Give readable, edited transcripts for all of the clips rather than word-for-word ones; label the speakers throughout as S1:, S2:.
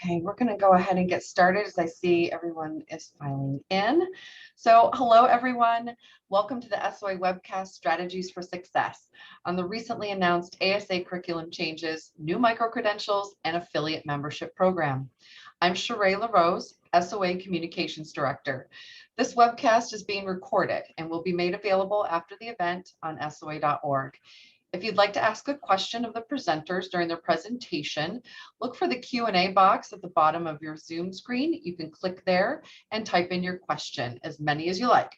S1: Okay, we're going to go ahead and get started as I see everyone is filing in. So hello, everyone. Welcome to the SOA Webcast Strategies for Success on the recently announced ASA Curriculum Changes, new micro-credentials, and affiliate membership program. I'm Sheree LaRose, SOA Communications Director. This webcast is being recorded and will be made available after the event on SOA.org. If you'd like to ask a question of the presenters during their presentation, look for the Q&A box at the bottom of your Zoom screen. You can click there and type in your question, as many as you like.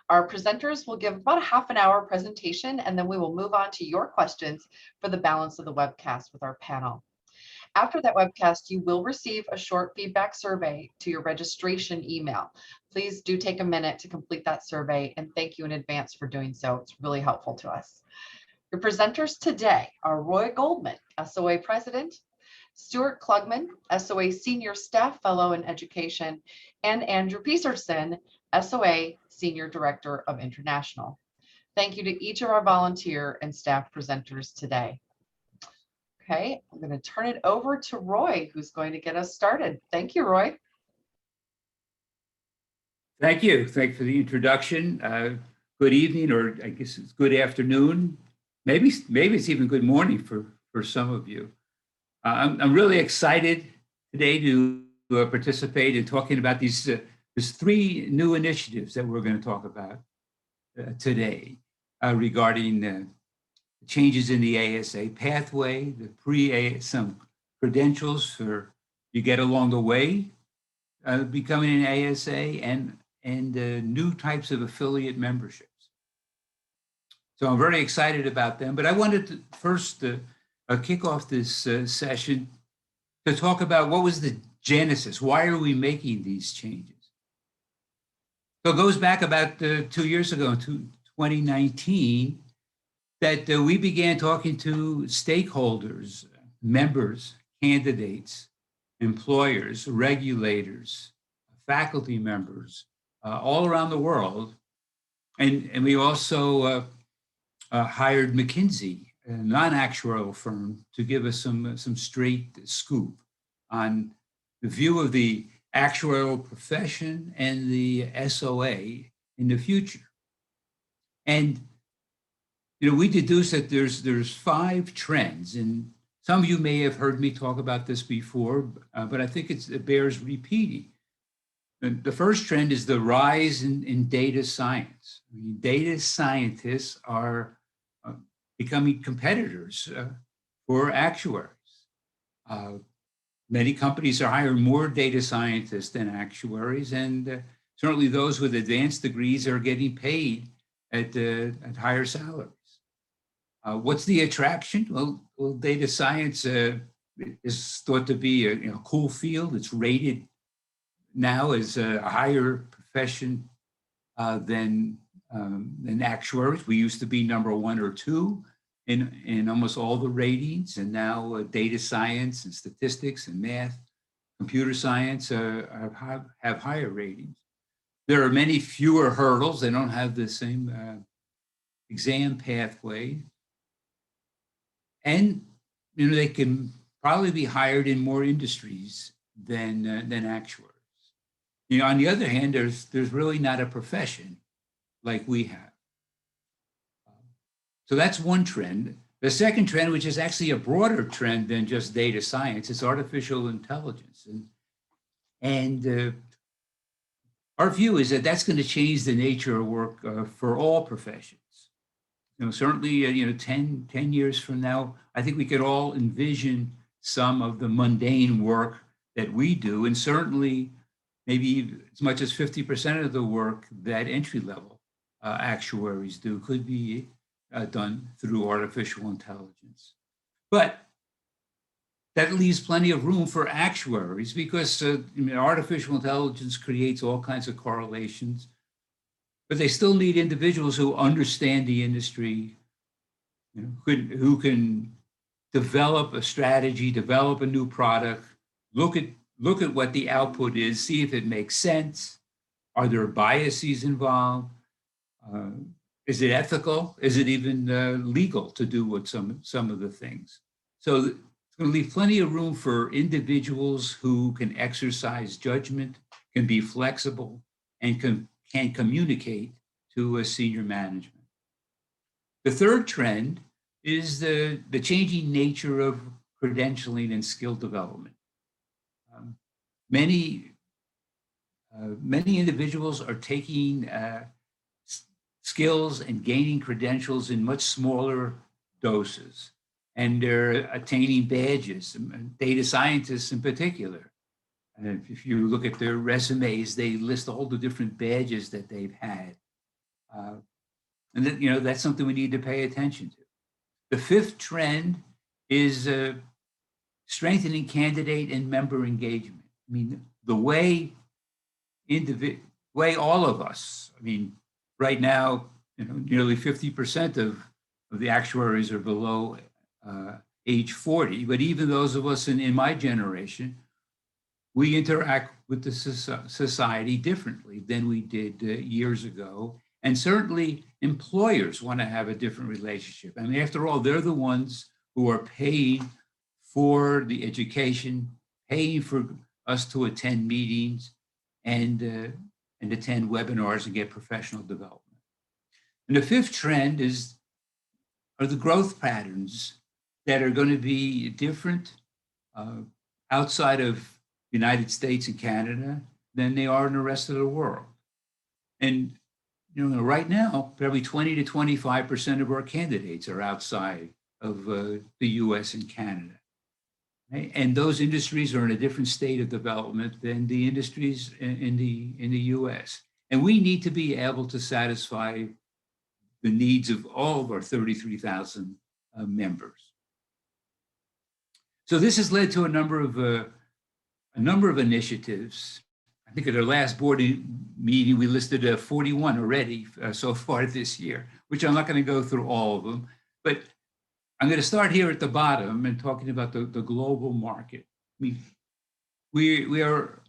S1: Our presenters will give about a half an hour presentation, and then we will move on to your questions for the balance of the webcast with our panel. After that webcast, you will receive a short feedback survey to your registration email. Please do take a minute to complete that survey, and thank you in advance for doing so. It's really helpful to us. Your presenters today are Roy Goldman, SOA President, Stuart Klugman, SOA Senior Staff Fellow in Education, and Andrew Peterson, SOA Senior Director of International. Thank you to each of our volunteer and staff presenters today. Okay, I'm going to turn it over to Roy, who's going to get us started. Thank you, Roy.
S2: Thank you. Thanks for the introduction. Good evening, or I guess it's good afternoon. Maybe it's even good morning for some of you. I'm really excited today to participate in talking about these three new initiatives that we're going to talk about today regarding changes in the ASA pathway, some credentials for you get along the way becoming an ASA, and new types of affiliate memberships. So I'm very excited about them, but I wanted to first kick off this session to talk about what was the genesis. Why are we making these changes? So it goes back about 2 years ago, to 2019, that we began talking to stakeholders, members, candidates, employers, regulators, faculty members, all around the world. And we also hired McKinsey, a non-actuarial firm, to give us some straight scoop on the view of the actuarial profession and the SOA in the future. And we deduced that there's 5 trends, and some of you may have heard me talk about this before, but I think it bears repeating. And the first trend is the rise in data science. I mean, data scientists are becoming competitors for actuaries. Many companies are hiring more data scientists than actuaries, and certainly those with advanced degrees are getting paid at higher salaries. What's the attraction? Well, data science is thought to be a cool field. It's rated now as a higher profession than actuaries. We used to be number 1 or 2 in almost all the ratings, and now data science and statistics and math, computer science have higher ratings. There are many fewer hurdles. They don't have the same exam pathway, and they can probably be hired in more industries than actuaries. On the other hand, there's really not a profession like we have. So that's one trend. The second trend, which is actually a broader trend than just data science, is artificial intelligence. And our view is that that's going to change the nature of work for all professions. Certainly, 10 years from now, I think we could all envision some of the mundane work that we do, and certainly maybe as much as 50% of the work that entry-level actuaries do could be done through artificial intelligence. But that leaves plenty of room for actuaries, because artificial intelligence creates all kinds of correlations, but they still need individuals who understand the industry, who can develop a strategy, develop a new product, look at what the output is, see if it makes sense. Are there biases involved? Is it ethical? Is it even legal to do what some of the things? So going to leave plenty of room for individuals who can exercise judgment, can be flexible, and can communicate to a senior management. The third trend is the changing nature of credentialing and skill development. Many individuals are taking skills and gaining credentials in much smaller doses, and they're attaining badges, data scientists in particular. And if you look at their resumes, they list all the different badges that they've had. And that, that's something we need to pay attention to. The fifth trend is strengthening candidate and member engagement. I mean, the way all of us, right now, nearly 50% of the actuaries are below age 40, but even those of us in my generation, we interact with the society differently than we did years ago. And certainly employers want to have a different relationship. After all, they're the ones who are paying for the education, paying for us to attend meetings and attend webinars and get professional development. And the fifth trend are the growth patterns that are going to be different outside of the United States and Canada than they are in the rest of the world. And right now, probably 20 to 25% of our candidates are outside of the US and Canada. Right? And those industries are in a different state of development than the industries in the US. And we need to be able to satisfy the needs of all of our 33,000 members. So this has led to a number of initiatives. I think at our last board meeting, we listed 41 already so far this year, which I'm not going to go through all of them, but I'm going to start here at the bottom and talking about the global market. We are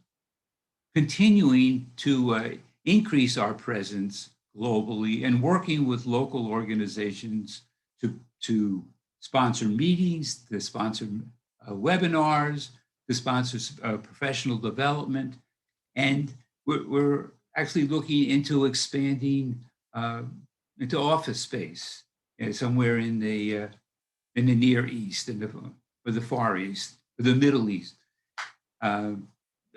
S2: continuing to increase our presence globally and working with local organizations to sponsor meetings, to sponsor webinars, to sponsor professional development. And we're actually looking into expanding into office space somewhere in the Near East or the Far East, or the Middle East,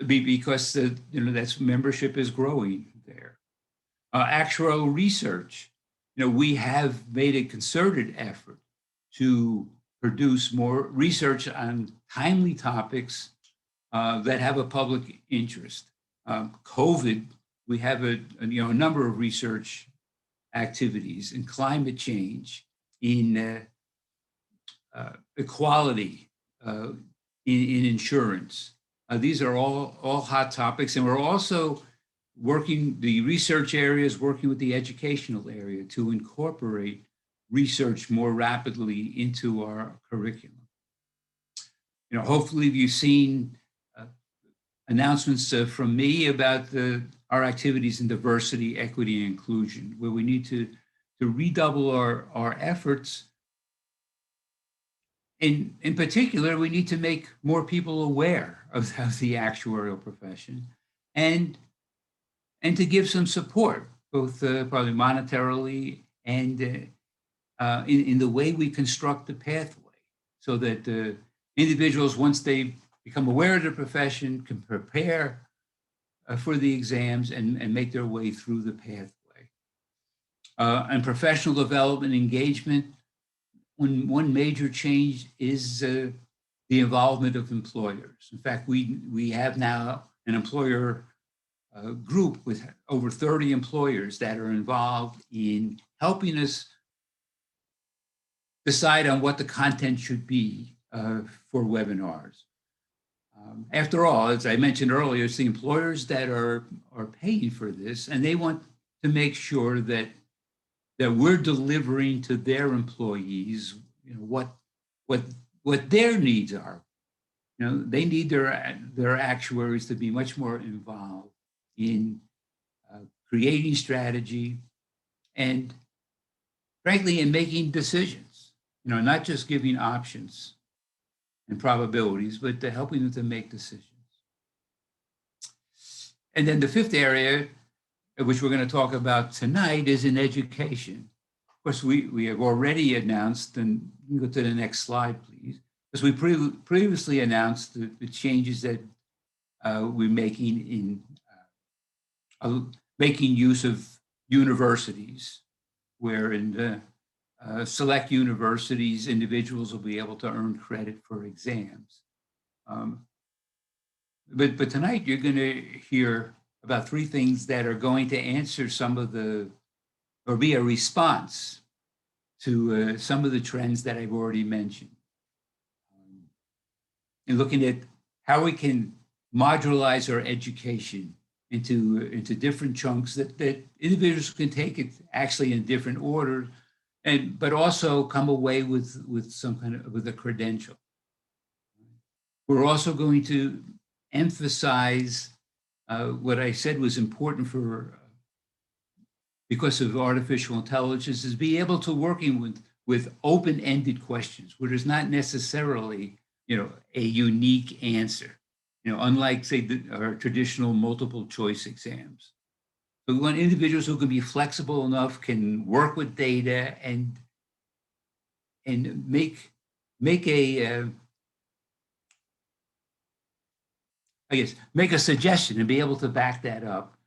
S2: because that's membership is growing there. Actuarial research, we have made a concerted effort to produce more research on timely topics that have a public interest. COVID, we have a number of research activities in climate change, in equality, in insurance. These are all hot topics, and we're also working the research areas, working with the educational area to incorporate research more rapidly into our curriculum. Hopefully you've seen announcements from me about our activities in diversity, equity, and inclusion, where we need to redouble our efforts. In particular, we need to make more people aware of the actuarial profession and to give some support, both probably monetarily and in the way we construct the pathway, so that individuals, once they become aware of the profession, can prepare for the exams and make their way through the pathway. And professional development engagement, one major change is the involvement of employers. In fact, we have now an employer group with over 30 employers that are involved in helping us decide on what the content should be for webinars. After all, as I mentioned earlier, it's the employers that are paying for this, and they want to make sure that we're delivering to their employees, what their needs are. They need their actuaries to be much more involved in creating strategy and, frankly, in making decisions. Not just giving options. and probabilities, but helping them to make decisions. And then the fifth area, which we're going to talk about tonight, is in education. Of course, we have already announced, and you can go to the next slide, please, because we previously announced the changes that we're making in making use of universities, where in the select universities, individuals will be able to earn credit for exams. But tonight you're going to hear about three things that are going to answer some of the, or be a response to some of the trends that I've already mentioned. And looking at how we can modularize our education into different chunks that individuals can take it actually in different order, but also come away with some kind of, with a credential. We're also going to emphasize what I said was important for, because of artificial intelligence, is be able to working with open-ended questions where there's not necessarily, a unique answer, unlike say our traditional multiple choice exams. So we want individuals who can be flexible enough, can work with data and make a make a suggestion and be able to back that up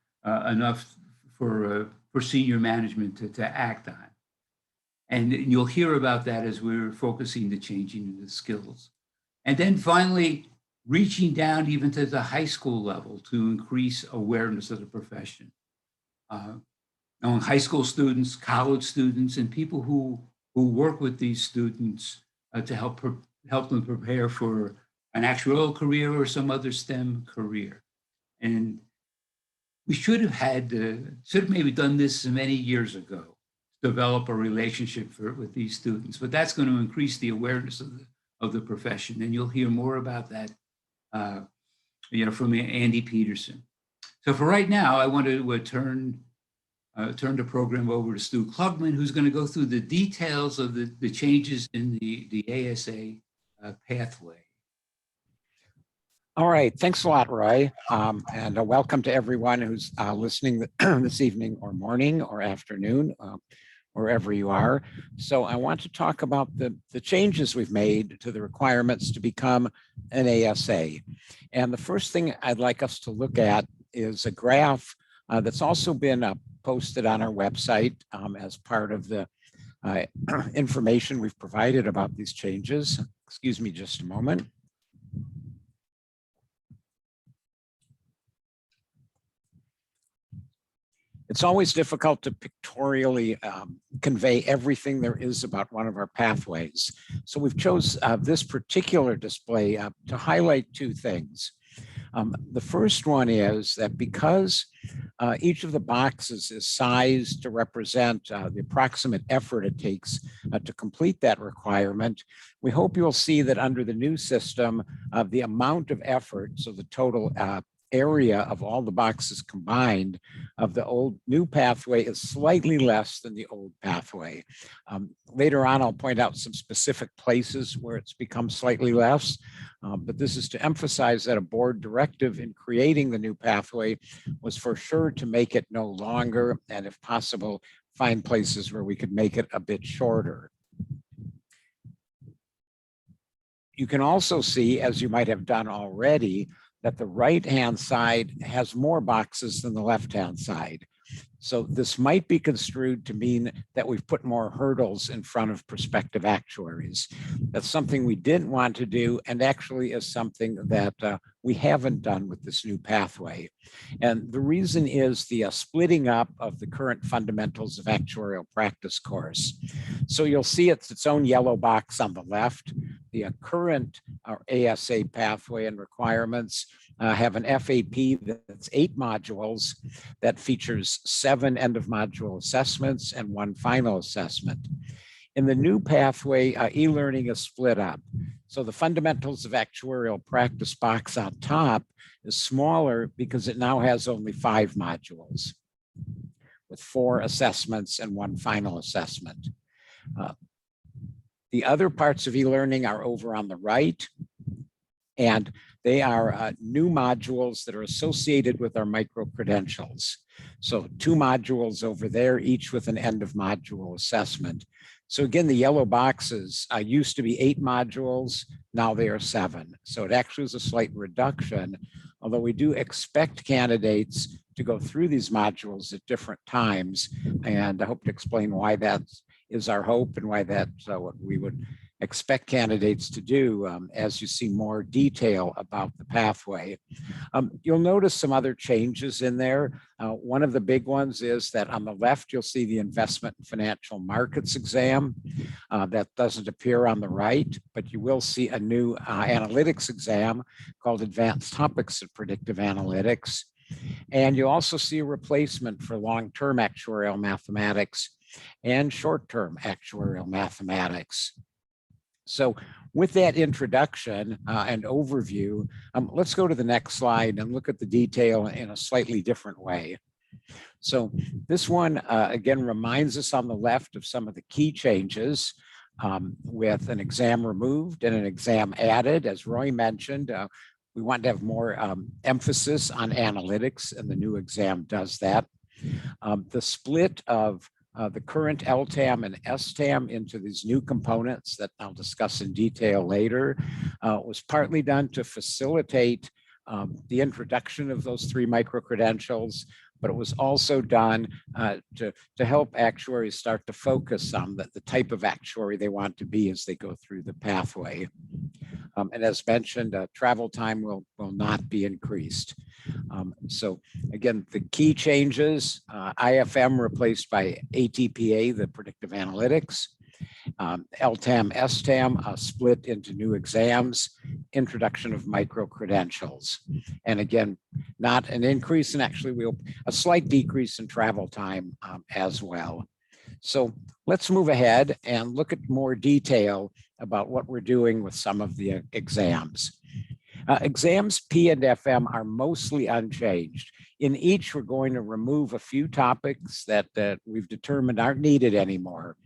S2: enough for senior management to act on. And you'll hear about that as we're focusing the changing the skills. And then finally, reaching down even to the high school level to increase awareness of the profession. Among high school students, college students, and people who work with these students to help them prepare for an actuarial career or some other STEM career. And we should have maybe done this many years ago, develop a relationship with these students, but that's going to increase the awareness of the profession. And you'll hear more about that, from Andy Peterson. So for right now, I want to turn the program over to Stu Klugman, who's going to go through the details of the changes in the ASA pathway.
S3: All right, thanks a lot, Roy, and welcome to everyone who's listening this evening or morning or afternoon, wherever you are. So I want to talk about the changes we've made to the requirements to become an ASA. And the first thing I'd like us to look at is a graph that's also been posted on our website as part of the information we've provided about these changes. Excuse me just a moment. It's always difficult to pictorially convey everything there is about one of our pathways. So we've chose this particular display to highlight two things. The first one is that because each of the boxes is sized to represent the approximate effort it takes to complete that requirement, we hope you'll see that under the new system, the amount of effort, so the total area of all the boxes combined of the new pathway is slightly less than the old pathway. Later on, I'll point out some specific places where it's become slightly less, but this is to emphasize that a board directive in creating the new pathway was for sure to make it no longer, and if possible, find places where we could make it a bit shorter. You can also see, as you might have done already, that the right-hand side has more boxes than the left-hand side. So this might be construed to mean that we've put more hurdles in front of prospective actuaries. That's something we didn't want to do, and actually is something that we haven't done with this new pathway. And the reason is the splitting up of the current Fundamentals of Actuarial Practice course. So you'll see it's its own yellow box on the left. The current ASA pathway and requirements have an FAP that's 8 modules that features 7 end of module assessments and 1 final assessment. In the new pathway, e-learning is split up. So the Fundamentals of Actuarial Practice box on top is smaller because it now has only 5 modules with 4 assessments and 1 final assessment. The other parts of e-learning are over on the right, and they are new modules that are associated with our micro-credentials. So 2 modules over there, each with an end of module assessment. So again, the yellow boxes used to be 8 modules, now they are 7. So it actually is a slight reduction, although we do expect candidates to go through these modules at different times. And I hope to explain why that is our hope and why that's what we would expect candidates to do as you see more detail about the pathway. You'll notice some other changes in there. One of the big ones is that on the left, you'll see the investment and financial markets exam. That doesn't appear on the right, but you will see a new analytics exam called Advanced Topics of Predictive Analytics. And you also see a replacement for long-term actuarial mathematics and short-term actuarial mathematics. So with that introduction and overview, let's go to the next slide and look at the detail in a slightly different way. So this one, again, reminds us on the left of some of the key changes with an exam removed and an exam added. As Roy mentioned, we want to have more emphasis on analytics, and the new exam does that. The split of the current LTAM and STAM into these new components that I'll discuss in detail later was partly done to facilitate the introduction of those 3 micro-credentials, but it was also done to help actuaries start to focus on the type of actuary they want to be as they go through the pathway. And as mentioned, travel time will not be increased. So again, the key changes, IFM replaced by ATPA, the predictive analytics, LTAM, STAM split into new exams, introduction of micro-credentials. And again, not an increase, and actually a slight decrease in travel time as well. So let's move ahead and look at more detail about what we're doing with some of the exams. Exams P and FM are mostly unchanged. In each, we're going to remove a few topics that we've determined aren't needed anymore.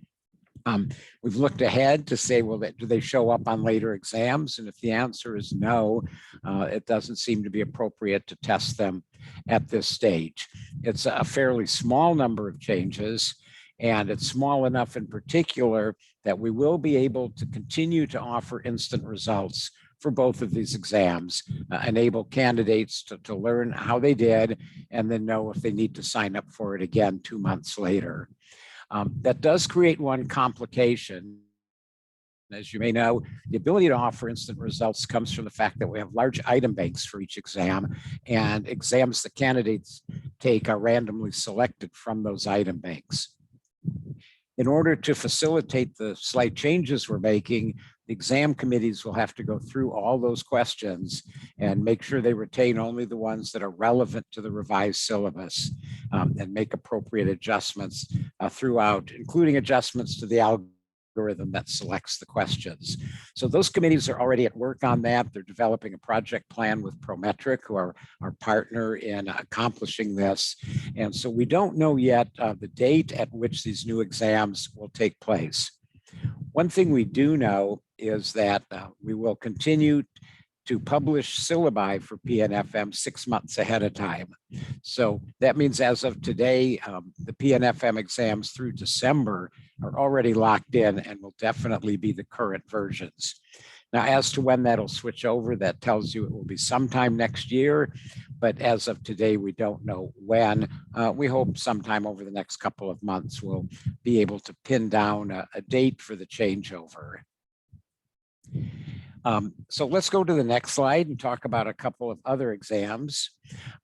S3: We've looked ahead to say, well, do they show up on later exams? And if the answer is no, it doesn't seem to be appropriate to test them at this stage. It's a fairly small number of changes, and it's small enough in particular that we will be able to continue to offer instant results for both of these exams, enable candidates to learn how they did, and then know if they need to sign up for it again 2 months later. That does create one complication. As you may know, the ability to offer instant results comes from the fact that we have large item banks for each exam, and exams the candidates take are randomly selected from those item banks. In order to facilitate the slight changes we're making, the exam committees will have to go through all those questions and make sure they retain only the ones that are relevant to the revised syllabus and make appropriate adjustments throughout, including adjustments to the algorithm that selects the questions. So those committees are already at work on that. They're developing a project plan with Prometric, who are our partner in accomplishing this. And so we don't know yet the date at which these new exams will take place. One thing we do know is that we will continue to publish syllabi for PNFM 6 months ahead of time. So that means as of today, the PNFM exams through December are already locked in and will definitely be the current versions. Now, as to when that'll switch over, that tells you it will be sometime next year, but as of today, we don't know when. We hope sometime over the next couple of months, we'll be able to pin down a date for the changeover. So let's go to the next slide and talk about a couple of other exams.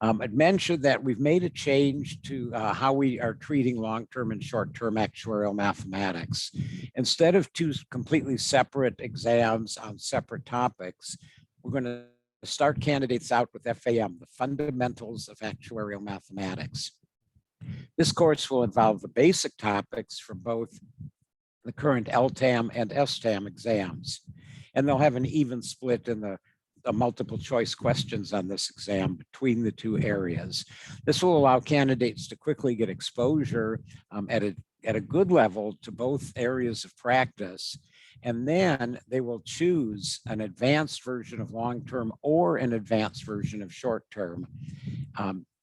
S3: I'd mentioned that we've made a change to how we are treating long-term and short-term actuarial mathematics. Instead of 2 completely separate exams on separate topics, we're going to start candidates out with FAM, the Fundamentals of Actuarial Mathematics. This course will involve the basic topics for both the current LTAM and STAM exams. And they'll have an even split in the multiple choice questions on this exam between the 2 areas. This will allow candidates to quickly get exposure at a good level to both areas of practice And then they will choose an advanced version of long-term or an advanced version of short-term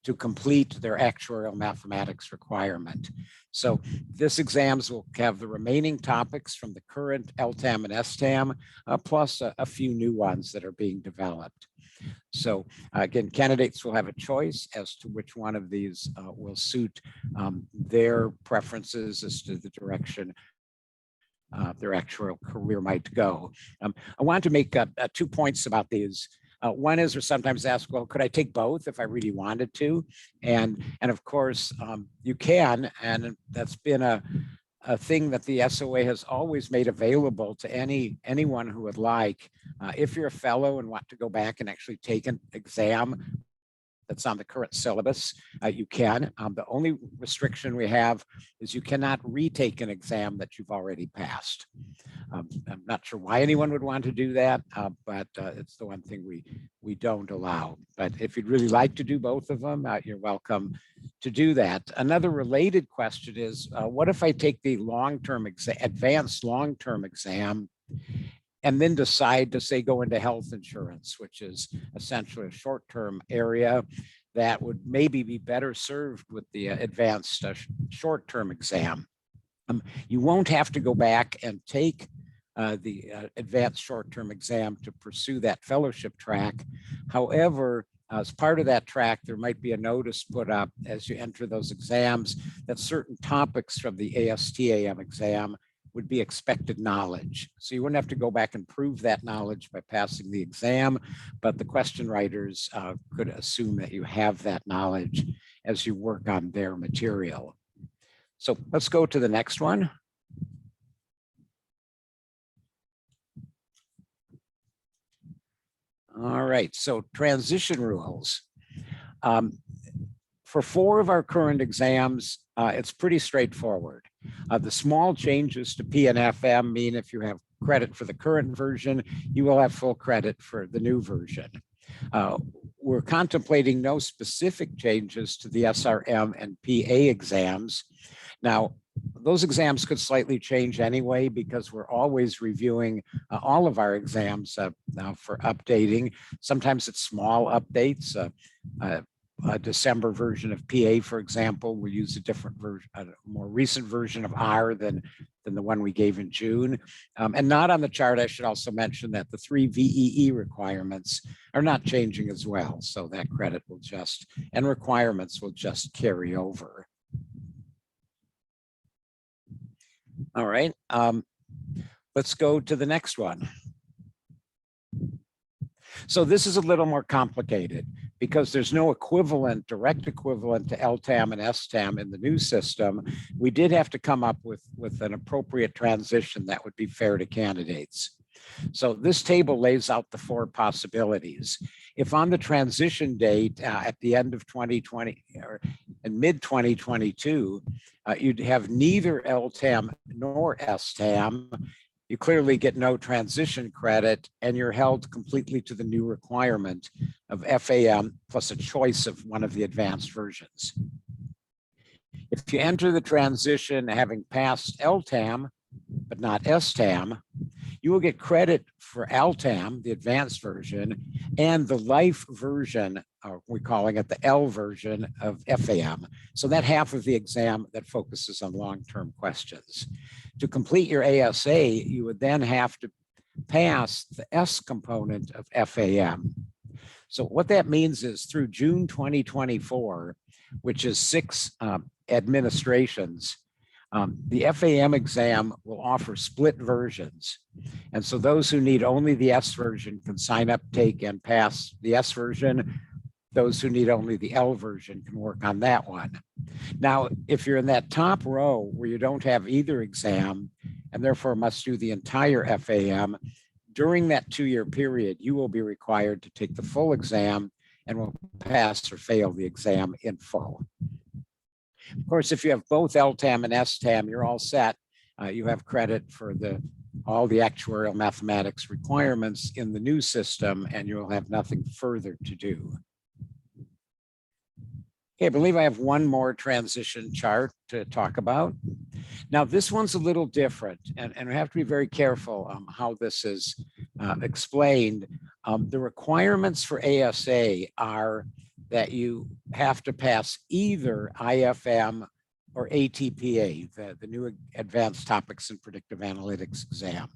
S3: to complete their actuarial mathematics requirement. So this exams will have the remaining topics from the current LTAM and STAM, plus a few new ones that are being developed. So again, candidates will have a choice as to which one of these will suit their preferences as to the direction their actuarial career might go. I want to make 2 points about these. One is, we're sometimes asked, well, could I take both if I really wanted to? And of course, you can, and that's been a thing that the SOA has always made available to anyone who would like. If you're a fellow and want to go back and actually take an exam that's on the current syllabus, you can. The only restriction we have is you cannot retake an exam that you've already passed. I'm not sure why anyone would want to do that, but it's the one thing we don't allow. But if you'd really like to do both of them, you're welcome to do that. Another related question is, what if I take the long-term exam, advanced long-term exam, and then decide to, say, go into health insurance, which is essentially a short-term area that would maybe be better served with the advanced short-term exam. You won't have to go back and take the advanced short-term exam to pursue that fellowship track. However, as part of that track, there might be a notice put up as you enter those exams that certain topics from the ASTAM exam would be expected knowledge. So you wouldn't have to go back and prove that knowledge by passing the exam, but the question writers could assume that you have that knowledge as you work on their material. So let's go to the next one. All right, so transition rules. For 4 of our current exams, it's pretty straightforward. The small changes to P and FM mean if you have credit for the current version, you will have full credit for the new version. We're contemplating no specific changes to the SRM and PA exams. Now, those exams could slightly change anyway, because we're always reviewing all of our exams for updating. Sometimes it's small updates. A December version of PA, for example, will use a different version, a more recent version of R than the one we gave in June. And not on the chart, I should also mention that the 3 VEE requirements are not changing as well. So that credit will just, and requirements will just carry over. All right, let's go to the next one. So this is a little more complicated because there's no equivalent, direct equivalent to LTAM and STAM in the new system. We did have to come up with an appropriate transition that would be fair to candidates. So this table lays out the 4 possibilities. If on the transition date at the end of 2020 or in mid-2022, you'd have neither LTAM nor STAM, you clearly get no transition credit, and you're held completely to the new requirement of FAM plus a choice of one of the advanced versions. If you enter the transition having passed LTAM, but not STAM, you will get credit for LTAM, the advanced version, and the life version, or we're calling it the L version of FAM. So that half of the exam that focuses on long-term questions. To complete your ASA, you would then have to pass the S component of FAM. So what that means is through June 2024, which is 6 administrations, the FAM exam will offer split versions. And so those who need only the S version can sign up, take, and pass the S version. Those who need only the L version can work on that one. Now, if you're in that top row where you don't have either exam and therefore must do the entire FAM, during that 2-year period, you will be required to take the full exam and will pass or fail the exam in full. Of course, if you have both LTAM and STAM, you're all set. You have credit for all the actuarial mathematics requirements in the new system, and you'll have nothing further to do. Okay, I believe I have one more transition chart to talk about. Now, this one's a little different, and we have to be very careful how this is explained. The requirements for ASA are that you have to pass either IFM or ATPA, the new Advanced Topics in Predictive Analytics exam.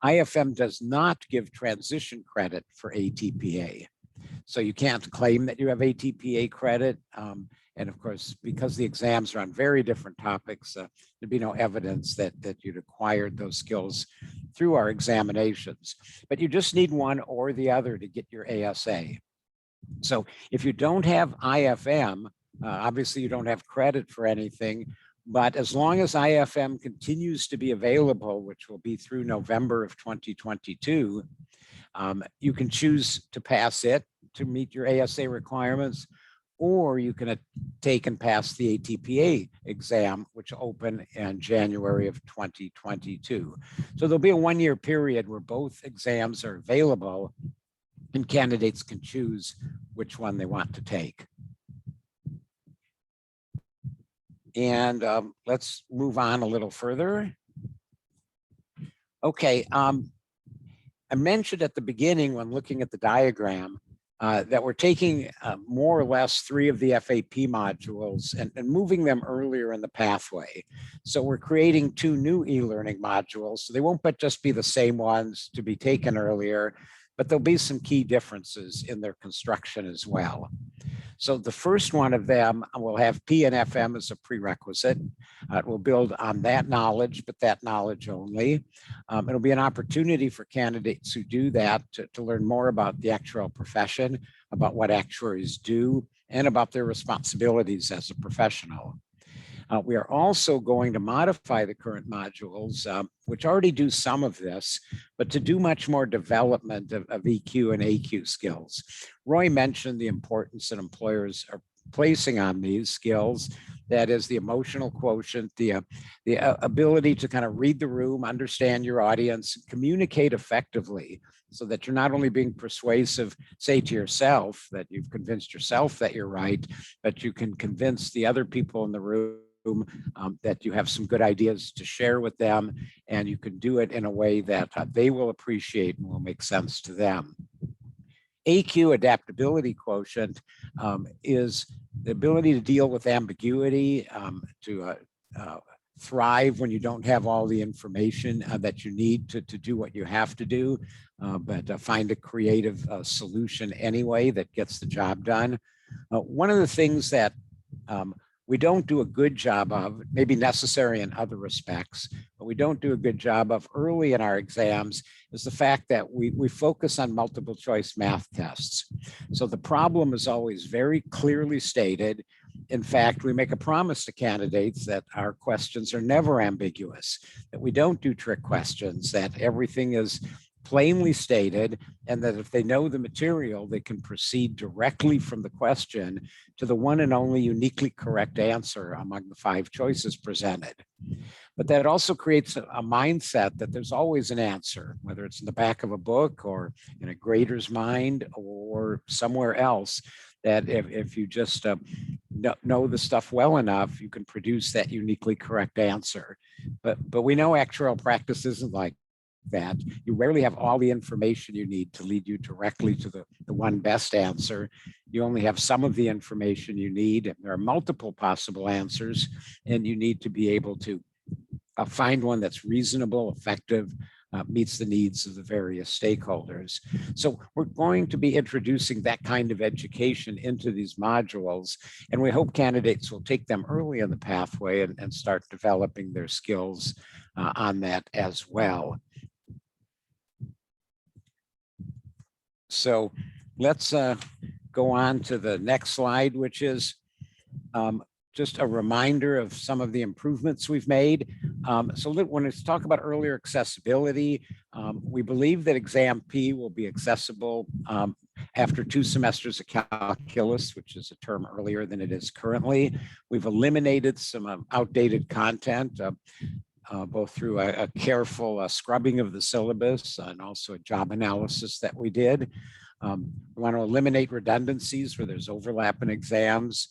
S3: IFM does not give transition credit for ATPA. So you can't claim that you have ATPA credit. And of course, because the exams are on very different topics, there'd be no evidence that you'd acquired those skills through our examinations. But you just need one or the other to get your ASA. So if you don't have IFM, obviously you don't have credit for anything. But as long as IFM continues to be available, which will be through November of 2022, you can choose to pass it to meet your ASA requirements, or you can take and pass the ATPA exam, which will open in January of 2022. So there'll be a one-year period where both exams are available and candidates can choose which one they want to take. And let's move on a little further. Okay, I mentioned at the beginning when looking at the diagram that we're taking more or less 3 of the FAP modules and moving them earlier in the pathway. So we're creating 2 new e-learning modules. So they won't just be the same ones to be taken earlier, but there'll be some key differences in their construction as well. So the first one of them will have P and FM as a prerequisite. It will build on that knowledge, but that knowledge only. It'll be an opportunity for candidates who do that to learn more about the actuarial profession, about what actuaries do, and about their responsibilities as a professional. We are also going to modify the current modules, which already do some of this, but to do much more development of EQ and AQ skills. Roy mentioned the importance that employers are placing on these skills. That is the emotional quotient, the ability to kind of read the room, understand your audience, communicate effectively so that you're not only being persuasive, say to yourself that you've convinced yourself that you're right, but you can convince the other people in the room that you have some good ideas to share with them, and you can do it in a way that they will appreciate and will make sense to them. AQ, adaptability quotient, is the ability to deal with ambiguity, to thrive when you don't have all the information that you need to do what you have to do, but find a creative solution anyway that gets the job done. One of the things that we don't do a good job of, maybe necessary in other respects, but we don't do a good job of early in our exams is the fact that we focus on multiple choice math tests. So the problem is always very clearly stated. In fact, we make a promise to candidates that our questions are never ambiguous, that we don't do trick questions, that everything is plainly stated, and that if they know the material, they can proceed directly from the question to the one and only uniquely correct answer among the 5 choices presented. But that also creates a mindset that there's always an answer, whether it's in the back of a book or in a grader's mind or somewhere else, that if you just know the stuff well enough, you can produce that uniquely correct answer. But we know actuarial practice isn't like that. You rarely have all the information you need to lead you directly to the one best answer. You only have some of the information you need. There are multiple possible answers, and you need to be able to find one that's reasonable, effective, meets the needs of the various stakeholders. So we're going to be introducing that kind of education into these modules, and we hope candidates will take them early in the pathway and start developing their skills on that as well. So let's go on to the next slide, which is just a reminder of some of the improvements we've made. So when it's talk about earlier accessibility, we believe that exam P will be accessible after 2 semesters of calculus, which is a term earlier than it is currently. We've eliminated some outdated content, both through a careful scrubbing of the syllabus and also a job analysis that we did. We want to eliminate redundancies where there's overlap in exams,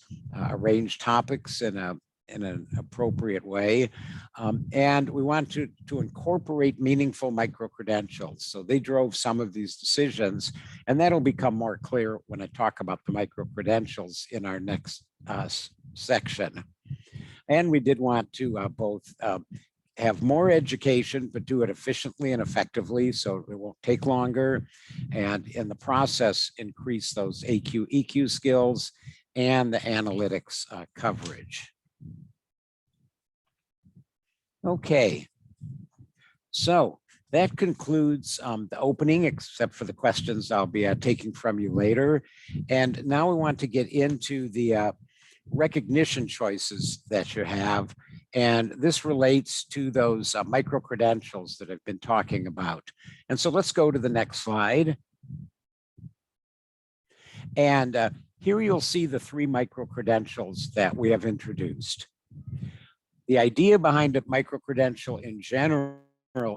S3: arrange topics in an appropriate way. And we want to incorporate meaningful micro-credentials. So they drove some of these decisions, and that'll become more clear when I talk about the micro-credentials in our next section. And we did want to both have more education, but do it efficiently and effectively so it won't take longer. And in the process, increase those AQ, EQ skills and the analytics coverage. Okay, so that concludes the opening, except for the questions I'll be taking from you later. And now we want to get into the recognition choices that you have. And this relates to those micro-credentials that I've been talking about. And so let's go to the next slide. And here you'll see the 3 micro-credentials that we have introduced. The idea behind a micro-credential in general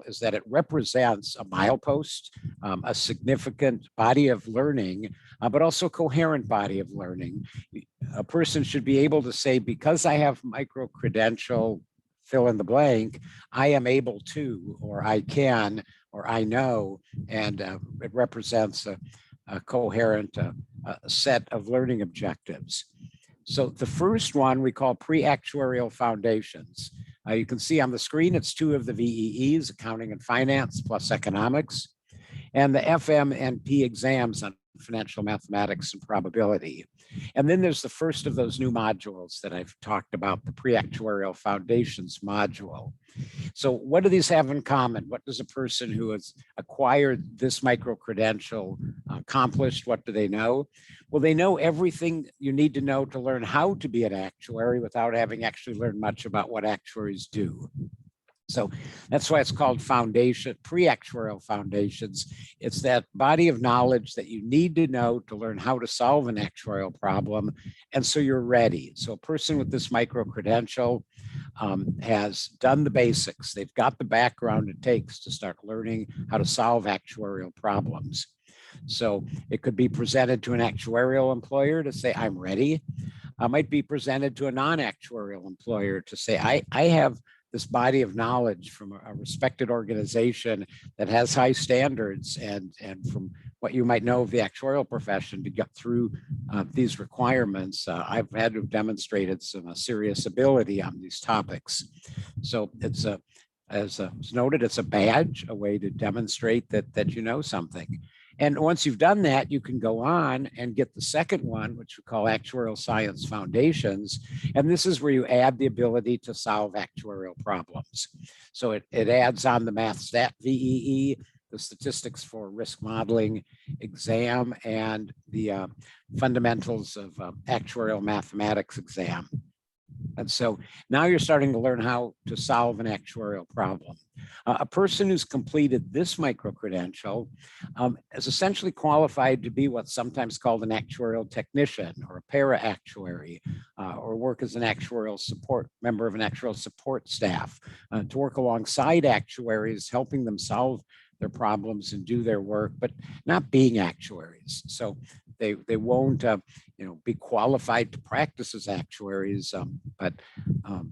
S3: is that it represents a milepost, a significant body of learning, but also coherent body of learning. A person should be able to say, because I have micro-credential, fill in the blank, I am able to, or I can, or I know, and it represents a coherent set of learning objectives. So the first one we call pre-actuarial foundations. You can see on the screen, it's 2 of the VEEs, accounting and finance plus economics, and the FM and P exams on financial mathematics and probability. And then there's the first of those new modules that I've talked about, the pre-actuarial foundations module. So what do these have in common? What does a person who has acquired this micro-credential accomplish? What do they know? Well, they know everything you need to know to learn how to be an actuary without having actually learned much about what actuaries do. So that's why it's called foundation, pre-actuarial foundations. It's that body of knowledge that you need to know to learn how to solve an actuarial problem. And so you're ready. So a person with this micro-credential has done the basics. They've got the background it takes to start learning how to solve actuarial problems. So it could be presented to an actuarial employer to say, I'm ready. Might be presented to a non-actuarial employer to say, I have this body of knowledge from a respected organization that has high standards, and from what you might know of the actuarial profession to get through these requirements, I've had to have demonstrated some serious ability on these topics. So it's as noted, it's a badge, a way to demonstrate that you know something. And once you've done that, you can go on and get the second one, which we call Actuarial Science Foundations. And this is where you add the ability to solve actuarial problems. So it adds on the Math Stat VEE, the Statistics for Risk Modeling exam, and the Fundamentals of Actuarial Mathematics exam. And so now you're starting to learn how to solve an actuarial problem. A person who's completed this micro-credential is essentially qualified to be what's sometimes called an actuarial technician or a para-actuary, or work as an actuarial support member of an actuarial support staff, to work alongside actuaries, helping them solve their problems and do their work, but not being actuaries. So they won't be qualified to practice as actuaries, but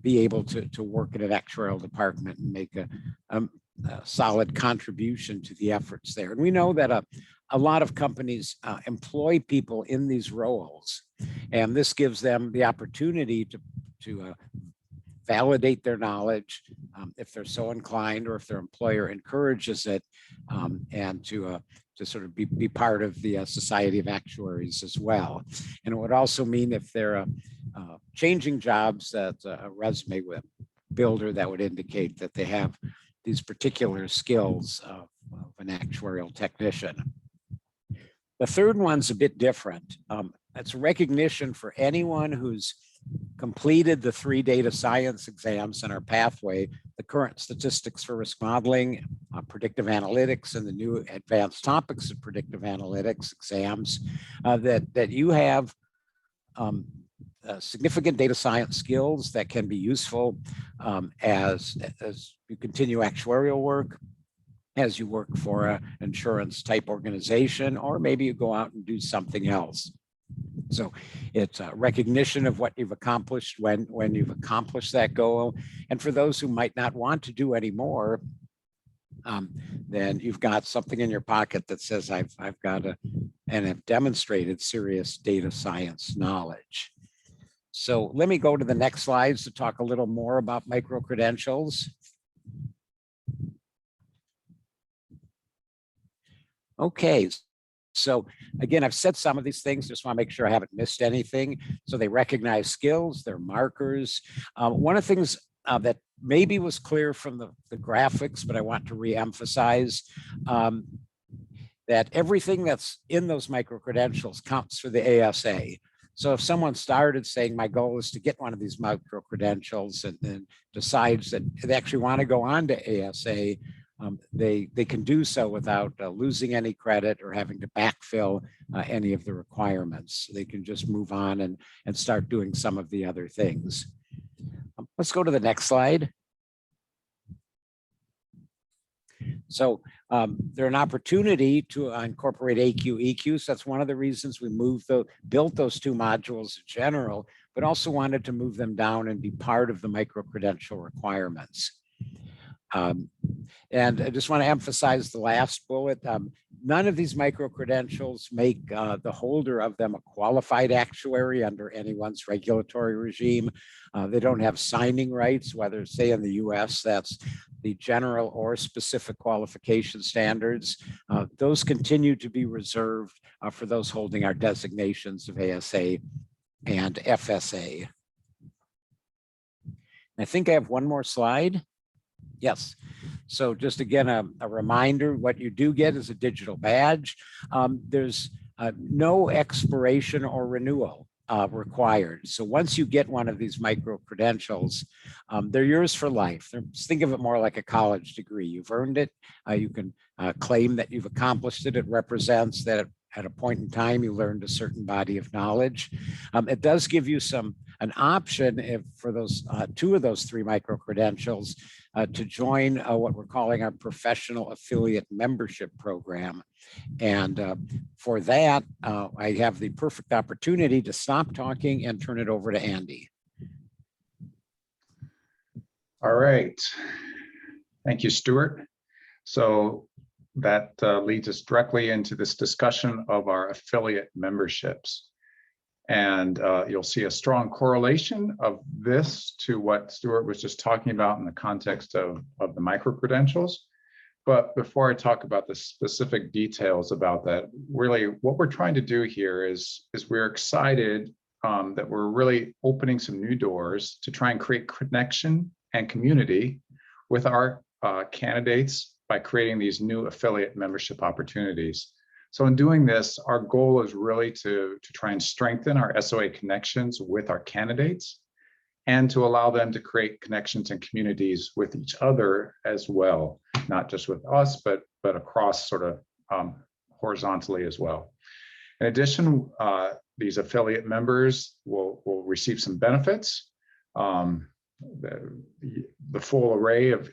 S3: be able to work in an actuarial department and make a solid contribution to the efforts there. And we know that a lot of companies employ people in these roles, and this gives them the opportunity to validate their knowledge if they're so inclined, or if their employer encourages it, and to sort of be part of the Society of Actuaries as well. And it would also mean if they're changing jobs, that a resume builder that would indicate that they have these particular skills of an actuarial technician. The third one's a bit different. It's recognition for anyone who's completed the 3 data science exams in our pathway, the current statistics for risk modeling, predictive analytics, and the new advanced topics of predictive analytics exams, that you have significant data science skills that can be useful as you continue actuarial work. as you work for an insurance type organization, or maybe you go out and do something else. So it's a recognition of what you've accomplished when you've accomplished that goal. And for those who might not want to do any more, then you've got something in your pocket that says I've got and have demonstrated serious data science knowledge. So let me go to the next slides to talk a little more about micro-credentials. Okay, so again, I've said some of these things, just want to make sure I haven't missed anything. So they recognize skills, they're markers. One of the things that maybe was clear from the graphics, but I want to re-emphasize that everything that's in those micro-credentials counts for the ASA. So if someone started saying, my goal is to get one of these micro-credentials and then decides that they actually want to go on to ASA, they can do so without losing any credit or having to backfill any of the requirements. They can just move on and start doing some of the other things. Let's go to the next slide. So they're an opportunity to incorporate AQ, EQ. So that's one of the reasons we built those two modules in general, but also wanted to move them down and be part of the micro-credential requirements. And I just want to emphasize the last bullet. None of these micro-credentials make the holder of them a qualified actuary under anyone's regulatory regime. They don't have signing rights, whether, say, in the US, that's the general or specific qualification standards. Those continue to be reserved for those holding our designations of ASA and FSA. I think I have one more slide. Yes. So just again, a reminder, what you do get is a digital badge. There's no expiration or renewal required. So once you get one of these micro-credentials, they're yours for life. Think of it more like a college degree. You've earned it. You can claim that you've accomplished it. It represents that at a point in time, you learned a certain body of knowledge. It does give you an option for those two of those three micro-credentials to join what we're calling our professional affiliate membership program. And for that, I have the perfect opportunity to stop talking and turn it over to Andy.
S4: All right. Thank you, Stuart. So that leads us directly into this discussion of our affiliate memberships. And you'll see a strong correlation of this to what Stuart was just talking about in the context of the micro-credentials. But before I talk about the specific details about that, really what we're trying to do here is we're excited that we're really opening some new doors to try and create connection and community with our candidates by creating these new affiliate membership opportunities. So in doing this, our goal is really to try and strengthen our SOA connections with our candidates and to allow them to create connections and communities with each other as well, not just with us, but across sort of horizontally as well. In addition, these affiliate members will receive some benefits. The full array of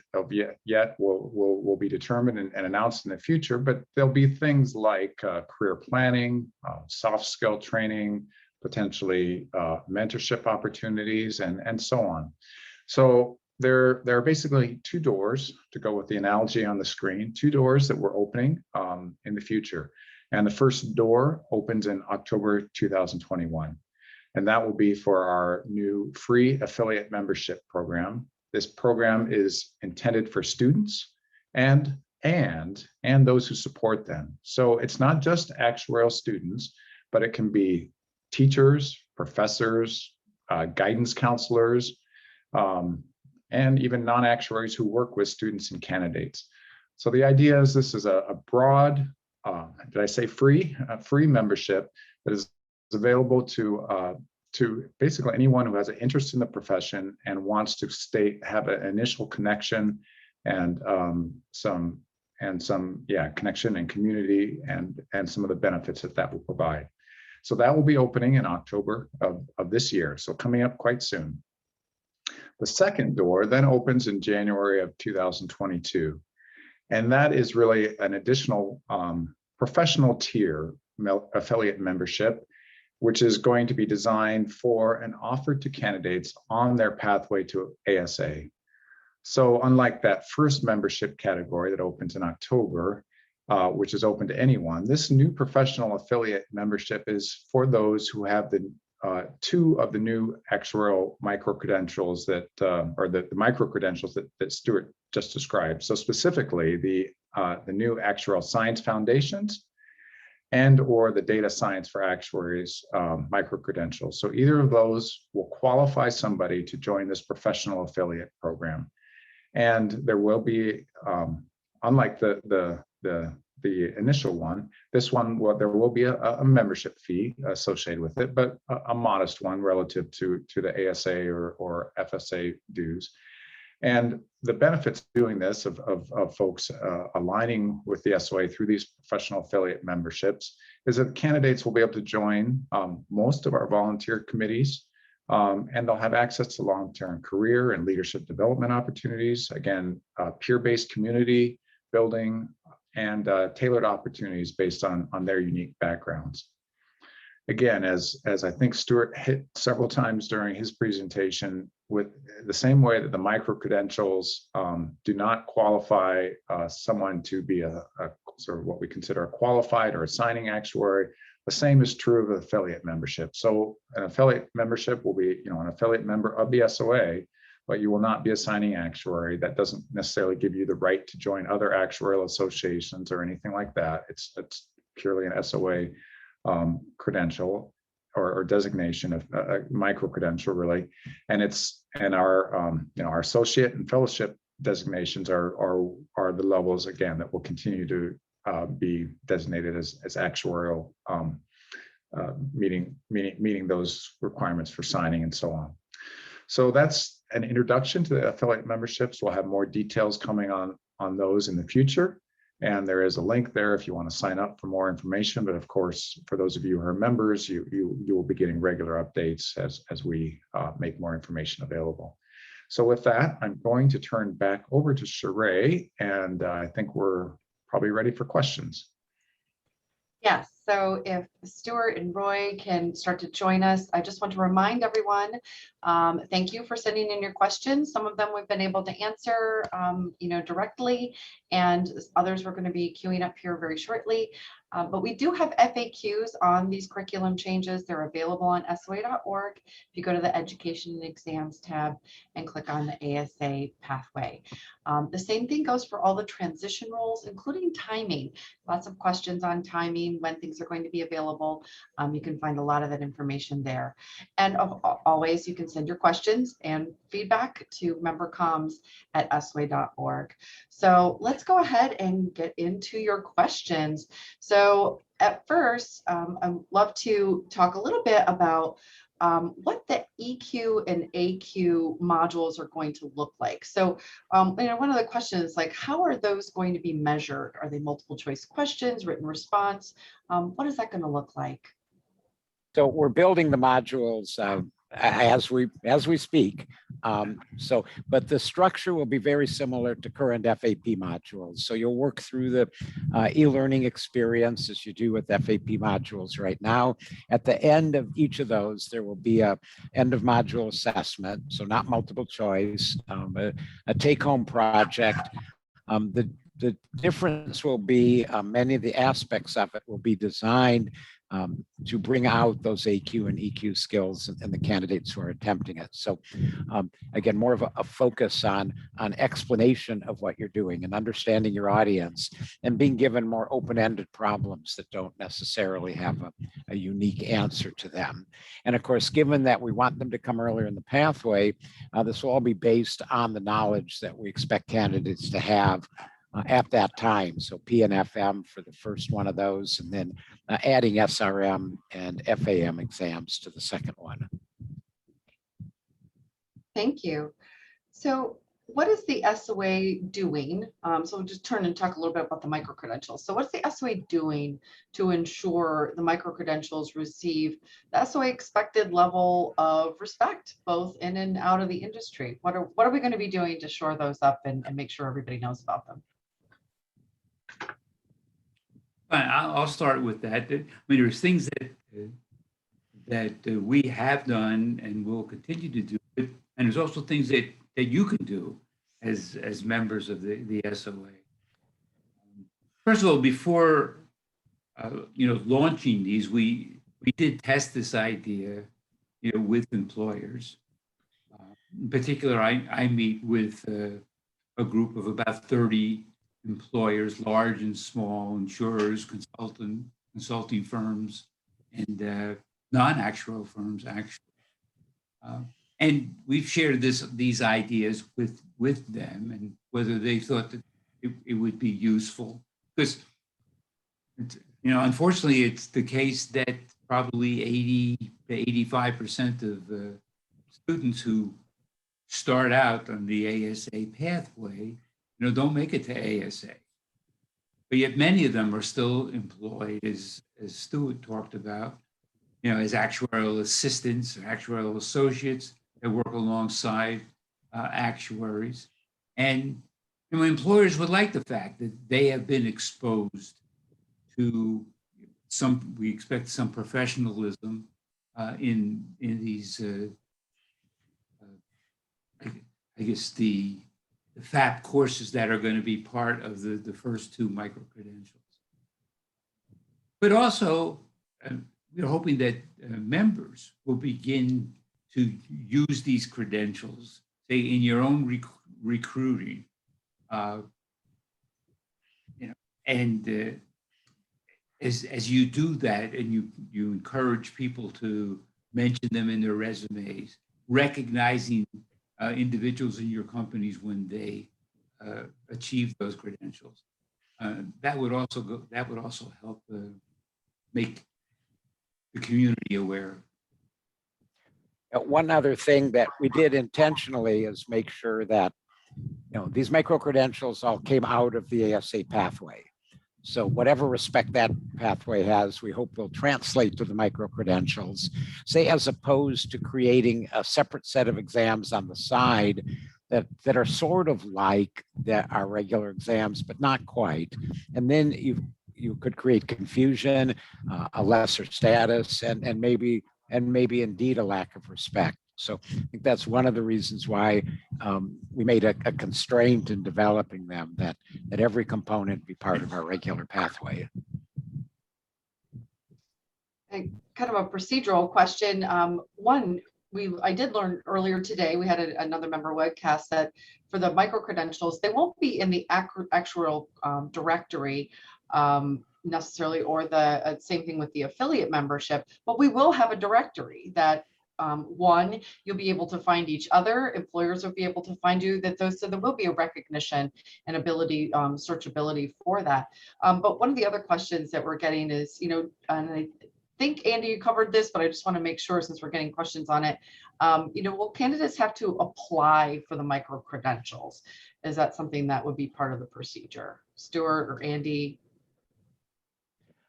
S4: yet will be determined and announced in the future, but there'll be things like career planning, soft skill training, potentially mentorship opportunities, and so on. So there are basically two doors, to go with the analogy on the screen, two doors that we're opening in the future. And the first door opens in October 2021. And that will be for our new free affiliate membership program. This program is intended for students and those who support them. So it's not just actuarial students, but it can be teachers, professors, guidance counselors, and even non-actuaries who work with students and candidates. So the idea is this is a broad, did I say free? Free membership that is available to basically anyone who has an interest in the profession and wants to have an initial connection and some connection and community and some of the benefits that will provide. So that will be opening in October of this year, so coming up quite soon. The second door then opens in January of 2022. And that is really an additional professional tier affiliate membership, which is going to be designed for and offered to candidates on their pathway to ASA. So unlike that first membership category that opens in October, which is open to anyone, this new professional affiliate membership is for those who have the two of the new actuarial micro-credentials that, or the micro-credentials that Stuart just described. So specifically the new actuarial science foundations and or the data science for actuaries micro-credentials. So either of those will qualify somebody to join this professional affiliate program. And there will be, unlike the initial one, this one, there will be a membership fee associated with it, but a modest one relative to the ASA or FSA dues. And the benefits of doing this, of folks aligning with the SOA through these professional affiliate memberships, is that candidates will be able to join most of our volunteer committees, and they'll have access to long-term career and leadership development opportunities, again, peer-based community building, and tailored opportunities based on their unique backgrounds. Again, as I think Stuart hit several times during his presentation, with the same way that the micro-credentials do not qualify someone to be a sort of what we consider a qualified or assigning actuary, the same is true of affiliate membership. So an affiliate membership will be, an affiliate member of the SOA, but you will not be assigning actuary. That doesn't necessarily give you the right to join other actuarial associations or anything like that. It's purely an SOA credential or designation of micro-credential, really. And our associate and fellowship designations are the levels, again, that will continue to be designated as actuarial, meeting those requirements for signing and so on. So that's an introduction to the affiliate memberships. We'll have more details coming on those in the future. And there is a link there if you want to sign up for more information. But of course, for those of you who are members, you will be getting regular updates as we make more information available. So with that, I'm going to turn back over to Sheree, and I think we're probably ready for questions.
S1: Yes, so if Stuart and Roy can start to join us, I just want to remind everyone, thank you for sending in your questions. Some of them we've been able to answer, directly, and others we're going to be queuing up here very shortly. But we do have FAQs on these curriculum changes. They're available on SOA.org. If you go to the Education and Exams tab and click on the ASA pathway. The same thing goes for all the transition roles, including timing. Lots of questions on timing, when things are going to be available. You can find a lot of that information there. And always, you can send your questions and feedback to membercoms@SOA.org. So let's go ahead and get into your questions. So at first, I'd love to talk a little bit about what the EQ and AQ modules are going to look like. So, one of the questions, like, how are those going to be measured? Are they multiple choice questions, written response? What is that going to look like?
S3: So we're building the modules as we speak. But the structure will be very similar to current FAP modules. So you'll work through the e-learning experience as you do with FAP modules right now. At the end of each of those, there will be a end of module assessment. So not multiple choice, a take-home project. The difference will be many of the aspects of it will be designed to bring out those AQ and EQ skills in the candidates who are attempting it. So again, more of a focus on explanation of what you're doing and understanding your audience and being given more open-ended problems that don't necessarily have a unique answer to them. And of course, given that we want them to come earlier in the pathway, this will all be based on the knowledge that we expect candidates to have at that time. So P and FM for the first one of those, and then adding SRM and FAM exams to the second one.
S1: Thank you. So what is the SOA doing? So we'll just turn and talk a little bit about the micro-credentials. So what's the SOA doing to ensure the micro-credentials receive the SOA expected level of respect, both in and out of the industry? What are we going to be doing to shore those up and make sure everybody knows about them?
S2: Fine, I'll start with that. I mean, there's things that we have done and will continue to do, and there's also things that you can do as members of the SOA. First of all, before launching these, we did test this idea, with employers. In particular, I meet with a group of about 30 employers, large and small, insurers, consulting firms, and non-actuarial firms, actually. And we've shared these ideas with them, and whether they thought that it would be useful. Because, unfortunately, it's the case that probably 80 to 85% of students who start out on the ASA pathway, don't make it to ASA. But yet many of them are still employed, as Stuart talked about, as actuarial assistants or actuarial associates that work alongside actuaries. And employers would like the fact that they have been exposed to we expect some professionalism in these, I guess, the FAP courses that are going to be part of the first two micro-credentials. But also, we're hoping that members will begin to use these credentials, say, in your own recruiting, and as you do that, and you encourage people to mention them in their resumes, recognizing individuals in your companies when they achieve those credentials, that would also help make the community aware.
S3: One other thing that we did intentionally is make sure that these micro-credentials all came out of the ASA pathway. So whatever respect that pathway has, we hope will translate to the micro-credentials, say, as opposed to creating a separate set of exams on the side that are sort of like our regular exams, but not quite. And then you could create confusion, a lesser status, and maybe indeed a lack of respect. So I think that's one of the reasons why we made a constraint in developing them, that every component be part of our regular pathway.
S1: And kind of a procedural question. One, I did learn earlier today, we had another member webcast that for the micro-credentials, they won't be in the actual directory necessarily, or the same thing with the affiliate membership, but we will have a directory that one, you'll be able to find each other, employers will be able to find you, so there will be a recognition and ability, searchability for that. But one of the other questions that we're getting is, and I think, Andy, you covered this, but I just want to make sure, since we're getting questions on it, will candidates have to apply for the micro-credentials? Is that something that would be part of the procedure? Stuart or Andy,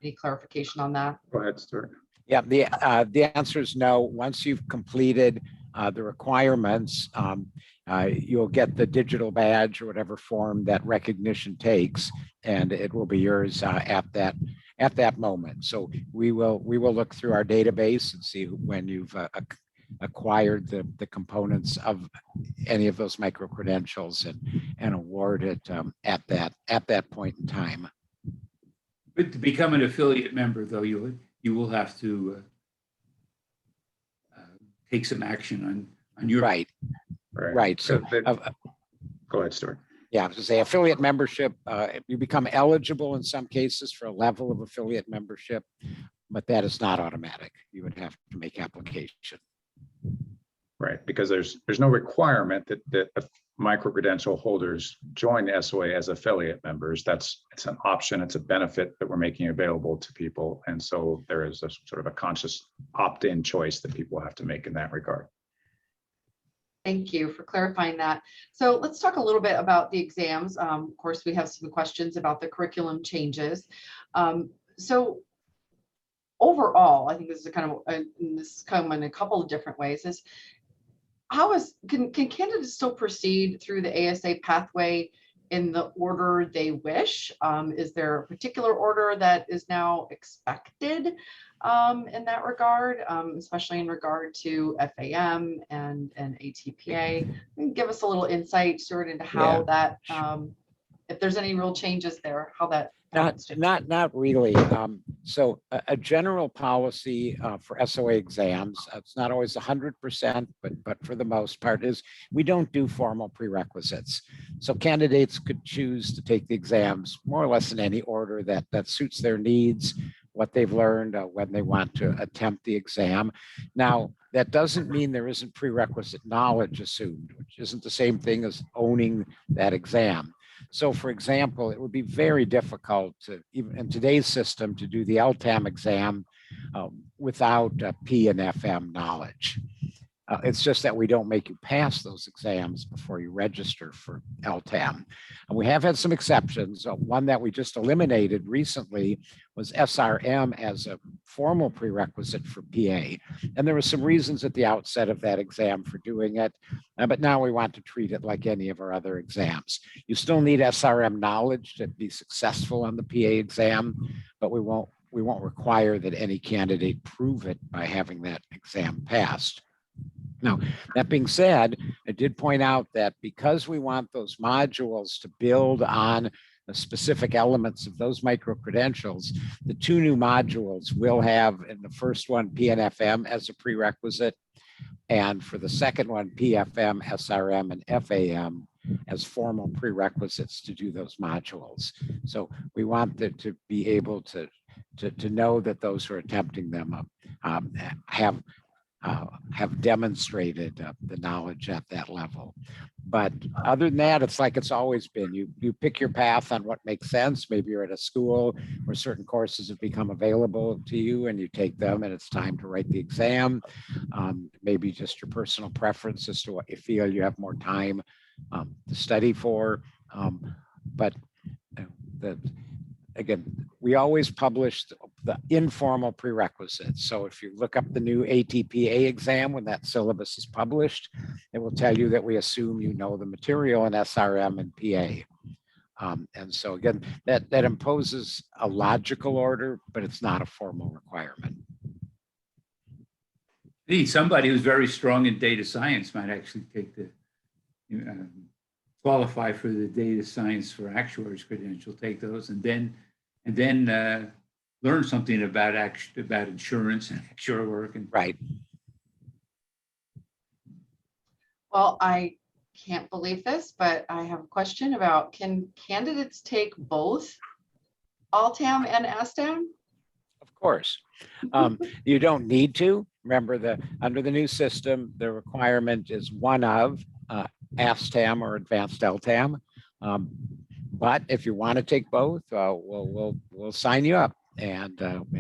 S1: any clarification on that?
S4: Go ahead, Stuart.
S3: Yeah, the answer is no. Once you've completed the requirements, you'll get the digital badge or whatever form that recognition takes, and it will be yours at that moment. So we will look through our database and see when you've acquired the components of any of those micro-credentials and award it at that point in time.
S2: But to become an affiliate member, though, you will have to take some action on your
S3: right. So
S4: go ahead, Stuart.
S3: Yeah, I was going to say affiliate membership. You become eligible in some cases for a level of affiliate membership, but that is not automatic. You would have to make application.
S4: Right, because there's no requirement that micro-credential holders join the SOA as affiliate members. It's an option, it's a benefit that we're making available to people. And so there is a sort of a conscious opt-in choice that people have to make in that regard.
S1: Thank you for clarifying that. So let's talk a little bit about the exams. Of course, we have some questions about the curriculum changes. So overall, I think this is kind of this come in a couple of different ways. Can candidates still proceed through the ASA pathway in the order they wish. Is there a particular order that is now expected in that regard, especially in regard to FAM and ATPA? Give us a little insight, Stuart, into how that, if there's any real changes there, how that
S3: Not really. So a general policy for SOA exams, it's not always 100%, but for the most part is we don't do formal prerequisites. So candidates could choose to take the exams more or less in any order that suits their needs, what they've learned, when they want to attempt the exam. Now, that doesn't mean there isn't prerequisite knowledge assumed, which isn't the same thing as owning that exam. So for example, it would be very difficult to, even in today's system, to do the LTAM exam without P and FM knowledge. It's just that we don't make you pass those exams before you register for LTAM. And we have had some exceptions. One that we just eliminated recently was SRM as a formal prerequisite for PA. And there were some reasons at the outset of that exam for doing it, but now we want to treat it like any of our other exams. You still need SRM knowledge to be successful on the PA exam, but we won't require that any candidate prove it by having that exam passed. Now, that being said, I did point out that because we want those modules to build on the specific elements of those micro-credentials, the two new modules will have in the first one PNFM as a prerequisite, and for the second one PFM, SRM, and FAM as formal prerequisites to do those modules. So we want to be able to know that those who are attempting them have demonstrated the knowledge at that level. But other than that, it's like it's always been. You pick your path on what makes sense. Maybe you're at a school where certain courses have become available to you and you take them and it's time to write the exam. Maybe just your personal preference as to what you feel you have more time to study for. But again, we always publish the informal prerequisites. So if you look up the new ATPA exam, when that syllabus is published, it will tell you that we assume you know the material in SRM and PA. And so again, that imposes a logical order, but it's not a formal requirement.
S2: Somebody who's very strong in data science might actually take the, qualify for the data science for actuaries credential, take those, and then learn something about insurance and actuarial work. And
S3: right.
S1: Well, I can't believe this, but I have a question about, can candidates take both ALTAM and ASTAM?
S3: Of course. You don't need to. Remember, under the new system, the requirement is one of ASTAM or advanced LTAM. But if you want to take both, we'll sign you up and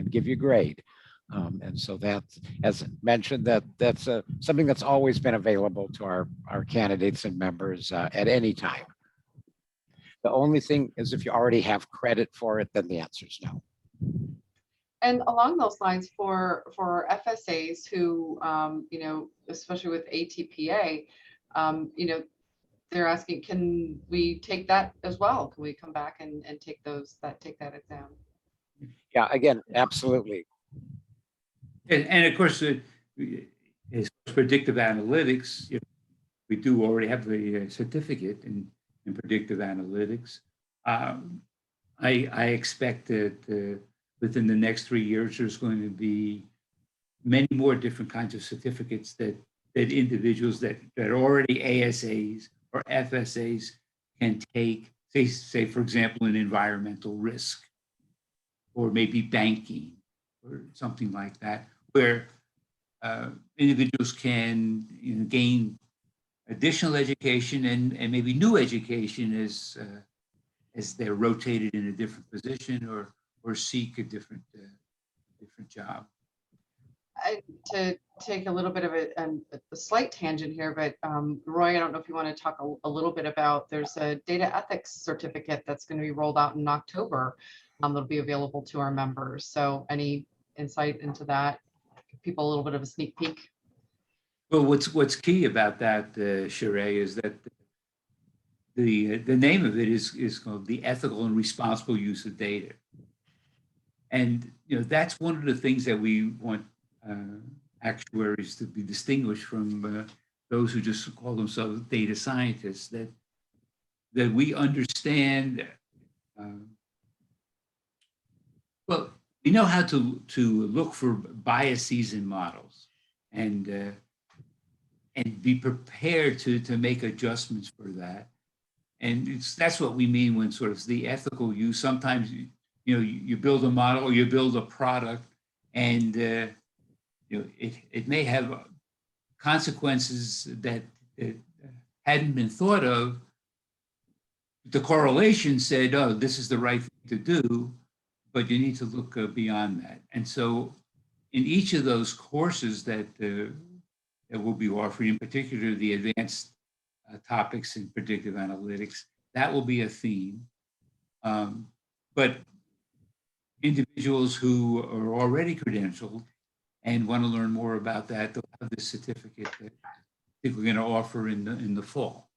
S3: give you a grade. And so that's, as mentioned, that's something that's always been available to our candidates and members at any time. The only thing is if you already have credit for it, then the answer is no.
S1: And along those lines, for FSAs who, especially with ATPA, they're asking, can we take that as well? Can we come back and take that exam?
S3: Yeah, again, absolutely.
S2: And of course, as predictive analytics, we do already have the certificate in predictive analytics. I expect that within the next 3 years, there's going to be many more different kinds of certificates that individuals that are already ASAs or FSAs can take, say for example, in environmental risk, or maybe banking, or something like that, where individuals can gain additional education and maybe new education as they're rotated in a different position or seek a different job.
S1: To take a little bit of a slight tangent here, but Roy, I don't know if you want to talk a little bit about, there's a data ethics certificate that's going to be rolled out in October that'll be available to our members. So any insight into that? Give people a little bit of a sneak peek.
S2: Well, what's key about that, Sheree, is that the name of it is called the ethical and responsible use of data. And that's one of the things that we want actuaries to be distinguished from those who just call themselves data scientists, that we understand, well, we know how to look for biases in models and be prepared to make adjustments for that. And that's what we mean when sort of the ethical use. Sometimes you build a model or you build a product, and it may have consequences that hadn't been thought of. The correlation said, oh, this is the right thing to do, but you need to look beyond that. And so in each of those courses that we'll be offering, in particular the advanced topics in predictive analytics, that will be a theme. But individuals who are already credentialed and want to learn more about that, they'll have this certificate that I think we're going to offer in the fall.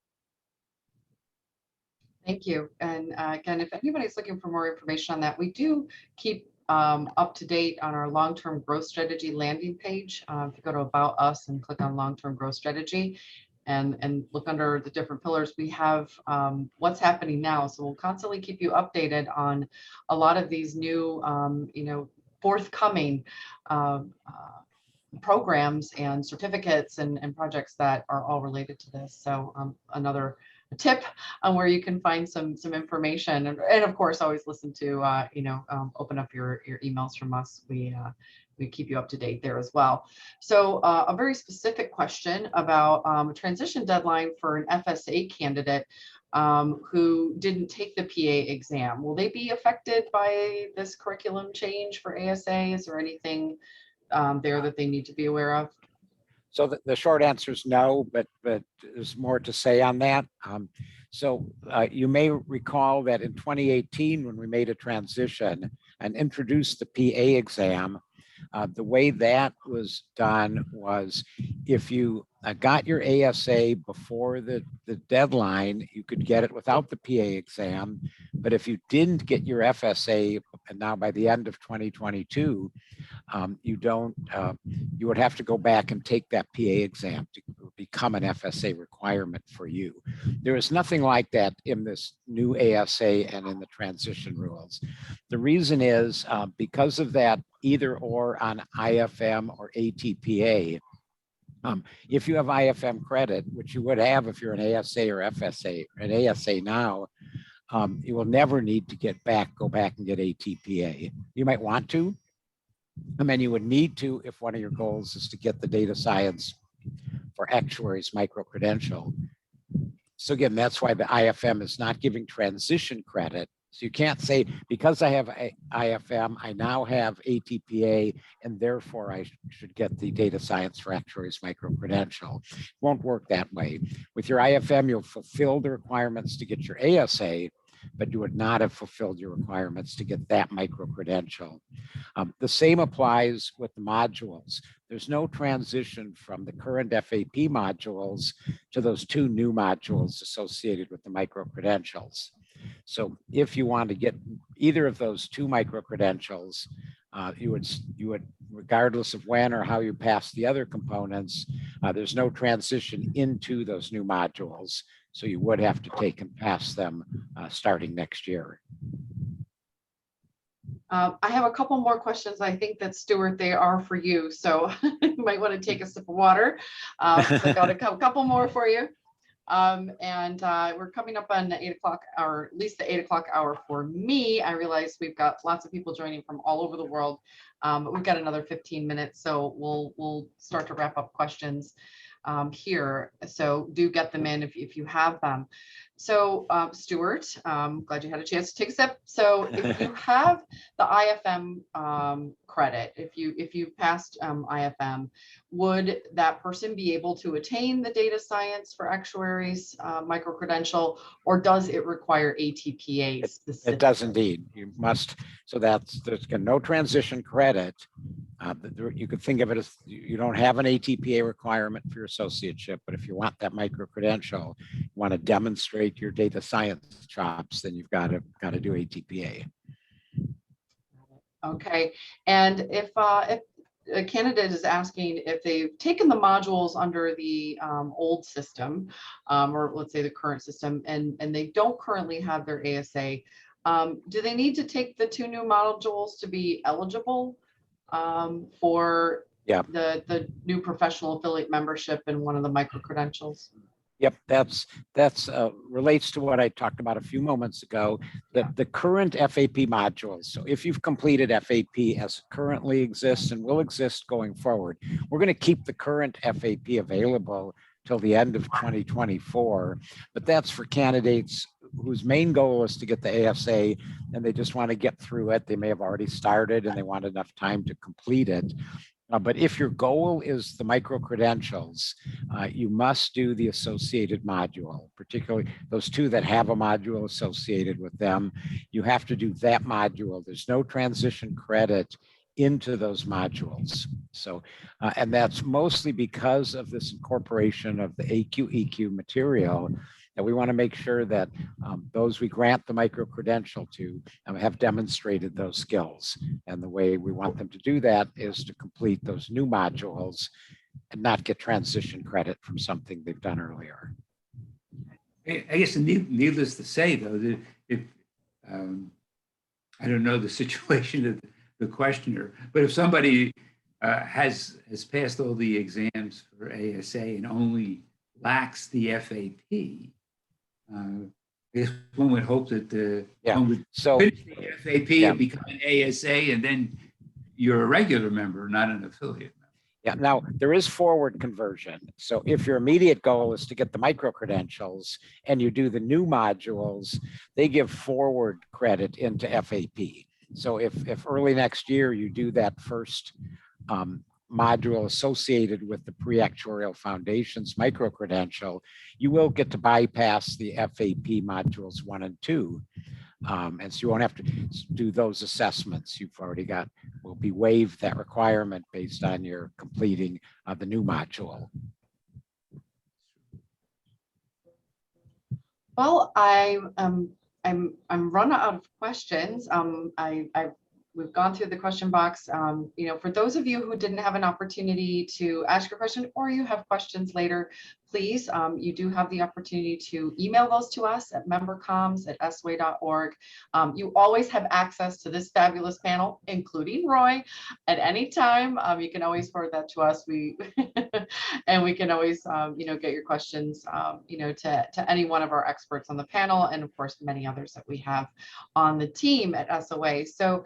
S1: Thank you. And again, if anybody's looking for more information on that, we do keep up to date on our long-term growth strategy landing page. If you go to About Us and click on long-term growth strategy and look under the different pillars, we have what's happening now. So we'll constantly keep you updated on a lot of these new, forthcoming programs and certificates and projects that are all related to this. So another tip on where you can find some information, and of course always listen to open up your emails from us. We keep you up to date there as well. So a very specific question about a transition deadline for an FSA candidate who didn't take the PA exam. Will they be affected by this curriculum change for ASA? Is there anything there that they need to be aware of?
S3: So the short answer is no, but there's more to say on that. You may recall that in 2018, when we made a transition and introduced the PA exam, the way that was done was if you got your ASA before the deadline, you could get it without the PA exam. But if you didn't get your FSA, and now by the end of 2022, you would have to go back and take that PA exam to become an FSA requirement for you. There is nothing like that in this new ASA and in the transition rules. The reason is because of that either or on IFM or ATPA. If you have IFM credit, which you would have if you're an ASA or FSA, or an ASA now, you will never need to go back and get ATPA. You might want to, and then you would need to if one of your goals is to get the data science for actuaries micro-credential. So again, that's why the IFM is not giving transition credit. So you can't say, because I have IFM, I now have ATPA, and therefore I should get the data science for actuaries micro-credential. It won't work that way. With your IFM, you'll fulfill the requirements to get your ASA, but you would not have fulfilled your requirements to get that micro-credential. The same applies with the modules. There's no transition from the current FAP modules to those two new modules associated with the micro-credentials. So if you want to get either of those two micro-credentials, you would, regardless of when or how you pass the other components, there's no transition into those new modules. So you would have to take and pass them starting next year.
S1: I have a couple more questions. I think that, Stuart, they are for you. So you might want to take a sip of water. I got a couple more for you. We're coming up on the 8 o'clock hour, at least the 8 o'clock hour for me. I realize we've got lots of people joining from all over the world, but we've got another 15 minutes. So we'll start to wrap up questions here. So do get them in if you have them. So Stuart, glad you had a chance to take a sip. So if you have the IFM credit, if you passed IFM, would that person be able to attain the data science for actuaries micro-credential, or does it require ATPA specifically?
S3: It does indeed. You must. So there's no transition credit. You could think of it as you don't have an ATPA requirement for your associateship, but if you want that micro-credential, you want to demonstrate demonstrate your data science chops, then you've got to do ATPA.
S1: Okay, and if a candidate is asking if they've taken the modules under the old system, or let's say the current system, and they don't currently have their ASA, do they need to take the 2 new modules to be eligible for the new professional affiliate membership in one of the micro-credentials?
S3: Yep, that's relates to what I talked about a few moments ago, the current FAP modules. So if you've completed FAP as currently exists and will exist going forward, we're going to keep the current FAP available till the end of 2024, but that's for candidates whose main goal is to get the ASA and they just want to get through it. They may have already started and they want enough time to complete it. But if your goal is the micro-credentials, you must do the associated module, particularly those 2 that have a module associated with them. You have to do that module. There's no transition credit into those modules. So, and that's mostly because of this incorporation of the AQ-EQ material, that we want to make sure that those we grant the micro-credential to have demonstrated those skills. And the way we want them to do that is to complete those new modules and not get transition credit from something they've done earlier.
S2: I guess needless to say, though, that if I don't know the situation of the questioner, but if somebody has passed all the exams for ASA and only lacks the FAP, I guess one would hope that one would finish the FAP and become an ASA, and then you're a regular member, not an affiliate member.
S3: Yeah, now there is forward conversion. So if your immediate goal is to get the micro-credentials and you do the new modules, they give forward credit into FAP. So if early next year you do that first module associated with the pre-actuarial foundations micro-credential, you will get to bypass the FAP modules 1 and 2. And so you won't have to do those assessments. You've already got, will be waived that requirement based on your completing the new module.
S1: Well, I'm run out of questions. We've gone through the question box. You know, for those of you who didn't have an opportunity to ask your question, or you have questions later, please, you do have the opportunity to email those to us at membercoms@soa.org. You always have access to this fabulous panel, including Roy, at any time. You can always forward that to us. And we can always, you know, get your questions, you know, to any one of our experts on the panel, and of course, many others that we have on the team at SOA. So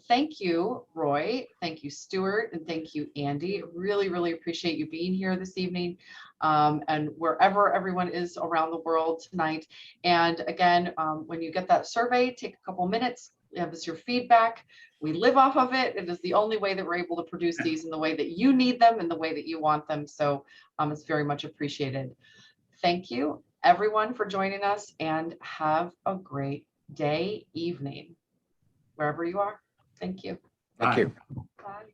S1: thank you, Roy. Thank you, Stuart, and thank you, Andy. Really, really appreciate you being here this evening, and wherever everyone is around the world tonight. And again, when you get that survey, take a couple minutes, give us your feedback. We live off of it. It is the only way that we're able to produce these in the way that you need them and the way that you want them. So it's very much appreciated. Thank you, everyone, for joining us, and have a great day, evening, wherever you are. Thank you.
S3: Thank you.
S1: Bye.